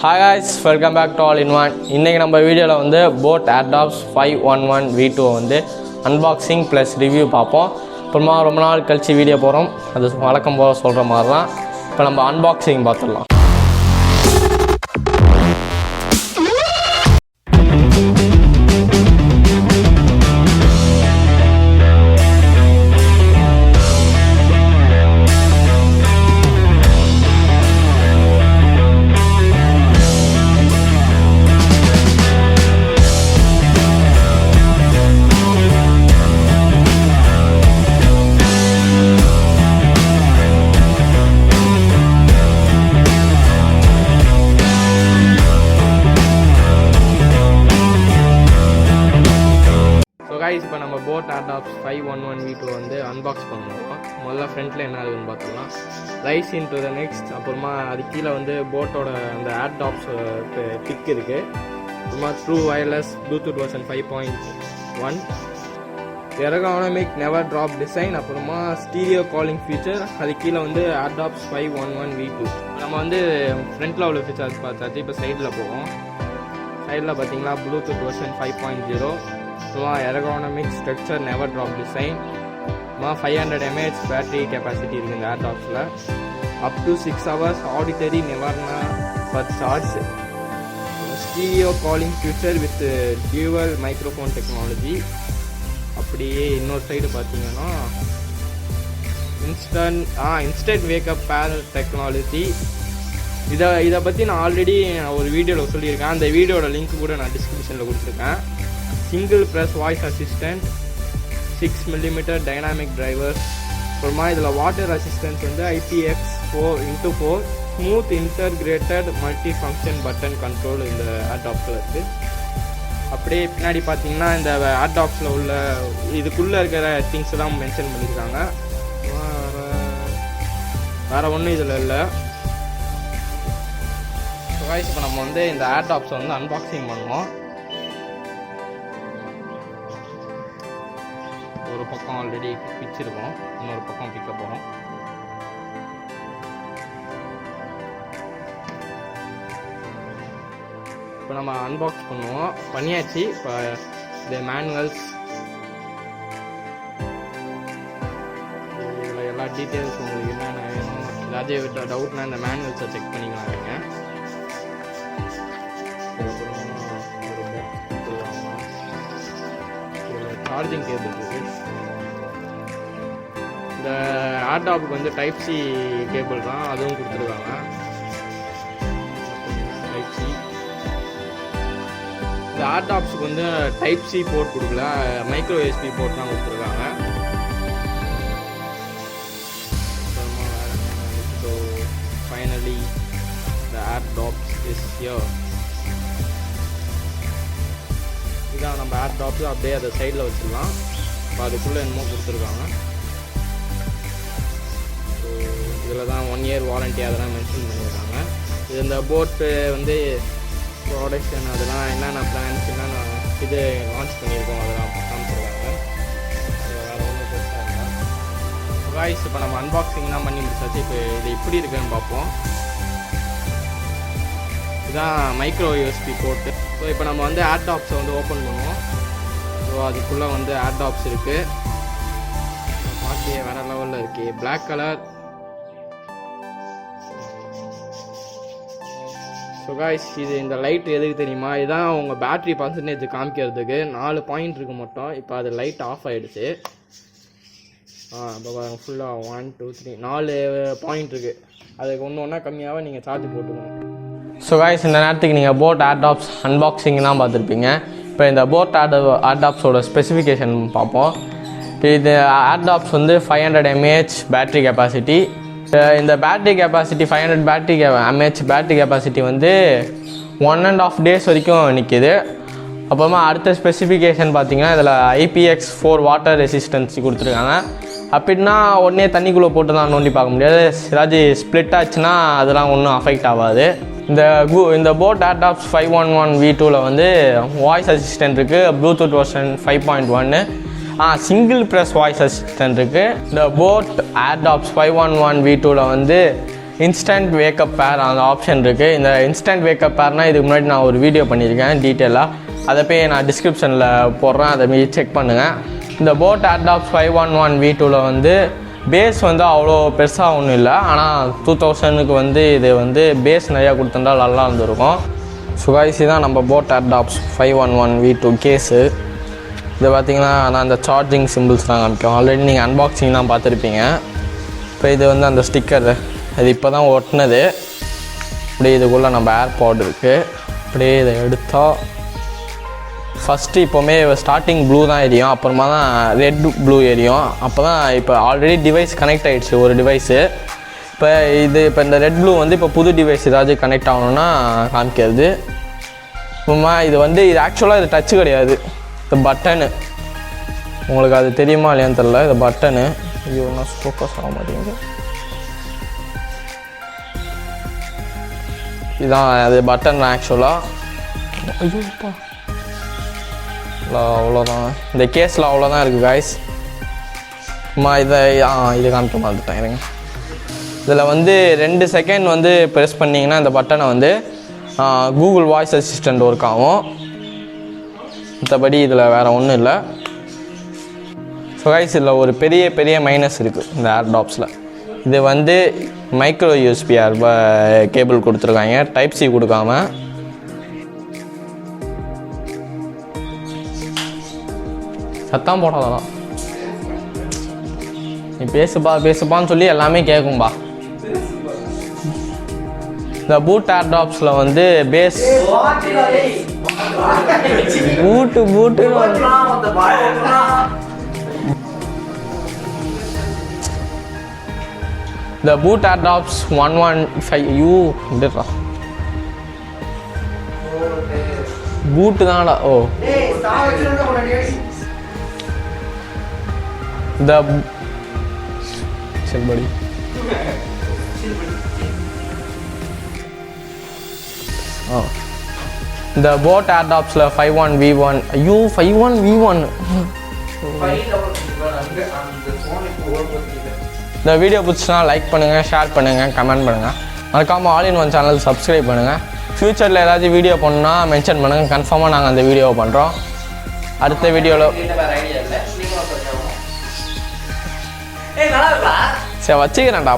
Hi guys, welcome back to ALLINONE. இன்னைக்கு நம்ம வீடியோல வந்து போட் AirDops 511 V2 வந்து அன்பாக்சிங் ப்ளஸ் ரிவ்யூ பார்ப்போம். அப்புறமா ரொம்ப நாள் கழிச்சு வீடியோ போகிறோம். அது வழக்கம் போல சொல்கிற மாதிரி தான். இப்போ நம்ம அன்பாக்சிங் பார்த்துடலாம். இப்போ நம்ம போட் AirDops 511 V2 வந்து அன்பாக்ஸ் பண்ணுவோம். முதல்ல ஃப்ரண்ட்டில் என்ன இருக்குதுன்னு பார்த்தோம்னா ரைஸ் இன்டு த நெக்ஸ்ட். அப்புறமா அது கீழே வந்து போட்டோட அந்த AirDops பிக் இருக்குது. அப்புறமா true wireless Bluetooth version 5.1, ergonomic never drop design, அப்புறமா ஸ்டீரியோ காலிங் ஃபீச்சர். அது கீழே வந்து AirDops 511 V2. நம்ம வந்து ஃப்ரண்ட்டில் உள்ள ஃபீச்சர்ஸ் பார்த்தாச்சு. இப்போ சைடில் போவோம். சைடில் பார்த்தீங்கன்னா Bluetooth version 5.0, ergonomic structure never drop design, 500 mAh battery capacity இருக்கு இந்த AirDopsல, up to 6 hours auditory nirvana for charge, stereo calling feature with dual microphone technology. அப்படியே இன்னொரு சைடு பார்த்தீங்கன்னா இன்ஸ்டன்ட் வேக்கப் பேர் டெக்னாலஜி. இதை பற்றி நான் ஆல்ரெடி ஒரு வீடியோவில் சொல்லியிருக்கேன். அந்த வீடியோட லிங்க் கூட நான் டிஸ்கிரிப்ஷனில் கொடுத்துருக்கேன். Single press voice assistant, 6mm dynamic driver. அப்புறமா இதில் வாட்டர் அசிஸ்டன்ஸ் வந்து IPX4x4 smooth integrated multi function button control இந்த AirDopsல இருக்குது. அப்படியே பின்னாடி பார்த்தீங்கன்னா இந்த AirDopsல உள்ள இதுக்குள்ளே இருக்கிற திங்ஸ் எல்லாம் மென்ஷன் பண்ணியிருக்காங்க. வேறு ஒன்றும் இதில் இல்லை. இப்போ நம்ம வந்து இந்த AirDops வந்து அன்பாக்சிங் பண்ணுவோம். ஒரு பக்கம் ஆல்ரெடி பிச்சிருக்கோம், இன்னொரு பக்கம் பிக்க போகிறோம். இப்போ நம்ம அன்பாக்ஸ் பண்ணியாச்சு. இப்போ இந்த மேனுவல்ஸ், இதில் எல்லா டீட்டெயில்ஸ் உங்களுக்கு என்னென்ன வேணும், ஏதாச்சும் டவுட்னா இந்த மேனுவல்ஸை செக் பண்ணிக்கலாம். நீங்கள் சார்ஜிங் கேபிள் இருக்குது. இந்த AirDopக்கு வந்து டைப் சி கேபிள் தான், அதுவும் கொடுத்துருக்காங்க. டைப் சி இந்த AirDopsக்கு வந்து டைப் சி போர்ட் கொடுக்கல, மைக்ரோ USB போர்ட் தான் கொடுத்துருக்காங்க. So finally the AirDops is here. இதான் நம்ம AirDops. அப்படியே அதை சைடில் வச்சுக்கலாம். இப்போ அதுக்குள்ளே என்னமோ கொடுத்துருக்காங்க. ஸோ இதில் தான் 1 year வாரண்ட்டி அதெல்லாம் மென்ஷன் பண்ணியிருக்காங்க. இது இந்த போட்டு வந்து ப்ராடக்ஷன் அதெல்லாம் என்னென்ன பிளான்ஸ் என்னென்ன இது லான்ச் பண்ணியிருக்கோம் அதெல்லாம் காமிச்சிருக்காங்க. வேறு ஒன்றும் பெருசாக இல்லை. காய்ஸ் இப்போ நம்ம அன்பாக்சிங்லாம் பண்ணி முடிச்சாச்சு. இப்போ இது எப்படி இருக்குன்னு பார்ப்போம். இதுதான் மைக்ரோ USB போர்ட்டு. ஸோ இப்போ நம்ம வந்து AirDopsை வந்து ஓப்பன் பண்ணுவோம். ஸோ அதுக்குள்ளே வந்து AirDops இருக்குது. பார்க்கவே வேறு லெவலில் இருக்குது. Black colour. ஸோ காய்ஸ் இது இந்த லைட் எதுக்கு தெரியுமா? இதுதான் உங்கள் பேட்ரி பர்சன்டேஜ் காமிக்கிறதுக்கு 4 பாயிண்ட் இருக்குது மட்டும். இப்போ அது லைட் ஆஃப் ஆகிடுச்சு. இப்போ பாருங்கள் ஃபுல்லாக 1 2 3 4 பாயிண்ட் இருக்குது. அதுக்கு ஒன்று ஒன்றா கம்மியாக நீங்கள் சார்ஜ் போட்டுக்கணும். ஸோ காய்ஸ் இந்த நேரத்துக்கு நீங்கள் போட் AirDops அன்பாக்சிங்லாம் பார்த்துருப்பீங்க. இப்போ இந்த போட் AirDopsோட ஸ்பெசிஃபிகேஷன் பார்ப்போம். இது AirDops வந்து 500 mAh பேட்ரி கெப்பாசிட்டி. இந்த battery capacity 500 mAh battery capacity வந்து 1.5 days வரைக்கும் நிற்கிது. அப்புறமா அடுத்த ஸ்பெசிஃபிகேஷன் பார்த்தீங்கன்னா இதில் IPX4 வாட்டர் ரெசிஸ்டன்சி கொடுத்துருக்காங்க. அப்படின்னா உடனே தண்ணிக்குள்ளே போட்டு தான் நோண்டி பார்க்க முடியாது. ஏதாச்சும் ஸ்ப்ளிட் ஆச்சுன்னா அதெல்லாம் ஒன்றும் அஃபெக்ட் ஆகாது. இந்த போட் AirDops 511 V2ல வந்து வாய்ஸ் அசிஸ்டன்ட் இருக்குது, Bluetooth version 5.1, single press voice assistant இருக்குது. இந்த போட் AirDops 511 V2ல வந்து இன்ஸ்டன்ட் வேக்கப் பேர் அந்த ஆப்ஷன் இருக்குது. இந்த இன்ஸ்டன்ட் வேக்கப் பேர்னால் இதுக்கு முன்னாடி நான் ஒரு வீடியோ பண்ணியிருக்கேன் டீட்டெயிலாக, அதை போய் நான் டிஸ்கிரிப்ஷனில் போடுறேன், அதை மீறி செக் பண்ணுங்கள். இந்த போட் AirDops 511 V2வில் வந்து பேஸ் வந்து அவ்வளோ பெருசாக ஒன்றும் இல்லை, ஆனால் 2000க்கு வந்து இது வந்து பேஸ் நிறையா கொடுத்துருந்தா நல்லா இருந்திருக்கும். சுகாய்சி தான் நம்ம போட் AirDops 511 V2 கேஸு. இது பார்த்திங்கன்னா நான் அந்த சார்ஜிங் சிம்பிள்ஸ்லாம் காமிக்கும், ஆல்ரெடி நீங்கள் அன்பாக்சிங்லாம் பார்த்துருப்பீங்க. இப்போ இது வந்து அந்த ஸ்டிக்கர், அது இப்போ தான் ஒட்டினது. இப்படி இதுக்குள்ளே நம்ம ஏர்பாட் இருக்குது. அப்படியே இதை எடுத்தால் ஃபஸ்ட்டு இப்போவுமே ஸ்டார்டிங் ப்ளூ தான் எரியும், அப்புறமா தான் ரெட் ப்ளூ எரியும். அப்போ தான் இப்போ ஆல்ரெடி டிவைஸ் கனெக்ட் ஆகிடுச்சு ஒரு டிவைஸு. இப்போ இந்த ரெட் ப்ளூ வந்து இப்போ புது டிவைஸ் ஏதாச்சும் கனெக்ட் ஆகணுன்னா காமிக்கிறது. அப்புறமா இது வந்து இது ஆக்சுவலாக இது டச்சு கிடையாது, இது பட்டனு. உங்களுக்கு அது தெரியுமா இல்லையான்னு தெரில, இது பட்டனு. ஐயோ நான் ஃபோக்கஸ் ஆக மாட்டேங்குது. இதுதான் அது பட்டன் ஆக்சுவலாக. ஐயோப்பா அவ்வளோதான், இந்த கேஸில் அவ்வளோதான் இருக்குது காய்ஸ். இது காமிக்க மாட்டேன் இருங்க. இதில் வந்து 2 செகண்ட் வந்து ப்ரெஸ் பண்ணிங்கன்னா இந்த பட்டனை வந்து கூகுள் வாய்ஸ் அசிஸ்டண்ட் ஒர்க் ஆகும். மற்றபடி இதில் வேறு ஒன்றும் இல்லை. ஸோ காய்ஸ் இதில் ஒரு பெரிய மைனஸ் இருக்குது இந்த AirDopsல. இது வந்து மைக்ரோ யூஎஸ்பி கேபிள் கொடுத்துருக்காங்க, டைப் சி கொடுக்காம. சத்தம் போடாதான், நீ பேசுப்பான்னு சொல்லி எல்லாமே கேட்கும்பா. இந்த பூட் AirDopsல வந்து பேஸ் பூட்டு The boot AirDops 115 இதுடா பூட் தான்டா. ஓ the somebody the boat AirDopsல 51V1 ஐயோ 51V1 இந்த வீடியோ பிடிச்சினா லைக் பண்ணுங்கள், ஷேர் பண்ணுங்கள், கமெண்ட் பண்ணுங்கள். மறக்காமல் ALLINONE சேனல் சப்ஸ்கிரைப் பண்ணுங்கள். ஃப்யூச்சரில் ஏதாச்சும் வீடியோ பண்ணணுன்னா மென்ஷன் பண்ணுங்கள், கன்ஃபார்மாக நாங்கள் அந்த வீடியோவை பண்ணுறோம். அடுத்த வீடியோவில் சரி வச்சுக்கிறேன்டா.